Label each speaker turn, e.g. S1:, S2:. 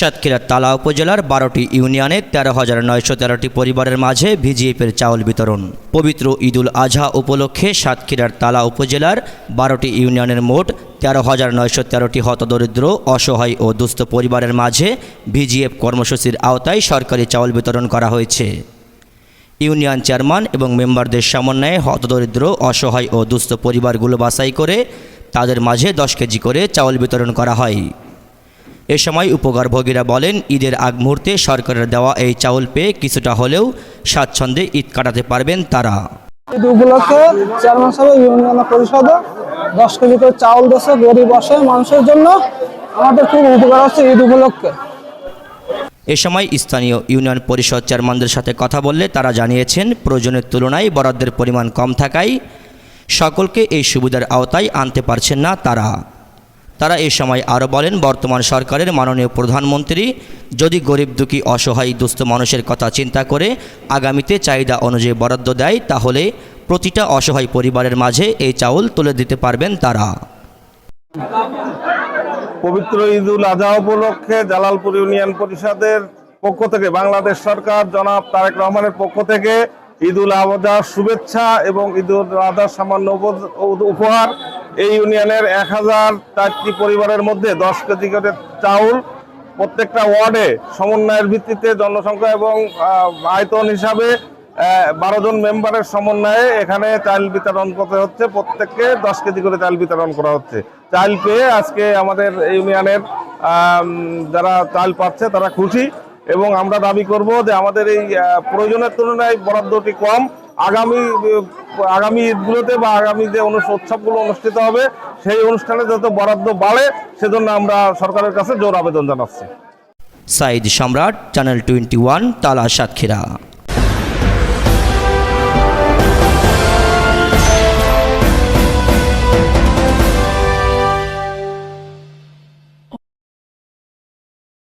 S1: সাতক্ষীরার তালা উপজেলার 12টি ইউনিয়নে 13,913টি পরিবারের মাঝে ভিজিএফের চাউল বিতরণ। পবিত্র ঈদুল আজহা উপলক্ষে সাতক্ষীরার তালা উপজেলার 12টি ইউনিয়নের মোট 13,913টি হতদরিদ্র, অসহায় ও দুস্থ পরিবারের মাঝে ভিজিএফ কর্মসূচির আওতায় সরকারি চাউল বিতরণ করা হয়েছে। ইউনিয়ন চেয়ারম্যান এবং মেম্বারদের সমন্বয়ে হতদরিদ্র, অসহায় ও দুস্থ পরিবারগুলো বাছাই করে তাদের মাঝে 10 কেজি করে চাউল বিতরণ করা হয়। এ সময় উপকারভোগীরা বলেন, ঈদের আগ মুহূর্তে সরকারের দেওয়া এই চাউল পেয়ে কিছুটা হলেও স্বাচ্ছন্দ্যে ঈদ কাটাতে পারবেন তারা।
S2: ঈদ উপলক্ষে চেয়ারম্যান সাহেব ইউনিয়ন পরিষদে 10 কেজি করে চাউল দিয়েছে গরিব অসহায় মানুষের জন্য। আমাদের খুব উপকার হচ্ছে ঈদ উপলক্ষে।
S1: এ সময় স্থানীয় ইউনিয়ন পরিষদ চেয়ারম্যানদের সাথে কথা বললে তারা জানিয়েছেন, প্রয়োজনের তুলনায় বরাদ্দের পরিমাণ কম থাকায় সকলকে এই সুবিধার আওতায় আনতে পারছেন না তারা এ সময় আরও বলেন, বর্তমান সরকারের মাননীয় প্রধানমন্ত্রী যদি গরিব, দুঃখী, অসহায়, দুস্থ মানুষের কথা চিন্তা করে আগামীতে চাহিদা অনুযায়ী বরাদ্দ দেয়, তাহলে প্রতিটা অসহায় পরিবারের মাঝে এই চাউল তুলে দিতে পারবেন তারা।
S3: পবিত্র ঈদুল আজহা উপলক্ষে জালালপুর ইউনিয়ন পরিষদের পক্ষ থেকে বাংলাদেশ সরকার জনাব তারেক রহমানের পক্ষ থেকে ঈদুল আজহার শুভেচ্ছা এবং ঈদুল আজহার সামান্য উপহার এই ইউনিয়নের 1004টি পরিবারের মধ্যে 10 কেজি করে চাউল প্রত্যেকটা ওয়ার্ডে সমন্বয়ের ভিত্তিতে জনসংখ্যা এবং আয়তন হিসাবে 12 জন মেম্বারের সমন্বয়ে এখানে চাল বিতরণ করতে হচ্ছে। প্রত্যেককে 10 কেজি করে চাল বিতরণ করা হচ্ছে। চাল পেয়ে আজকে আমাদের ইউনিয়নের যারা চাল পাচ্ছে তারা খুশি এবং আমরা দাবি করব যে আমাদের এই প্রয়োজনের তুলনায় বরাদ্দটি কম। আগামী ঈদগুলোতে বা আগামী যে উৎসবগুলো অনুষ্ঠিত হবে সেই অনুষ্ঠানে যত বরাদ্দ বাড়ে সেজন্য আমরা সরকারের কাছে জোর আবেদন জানাচ্ছি।
S1: সাইদ সম্রাট, চ্যানেল 21, তালা, সাতক্ষীরা।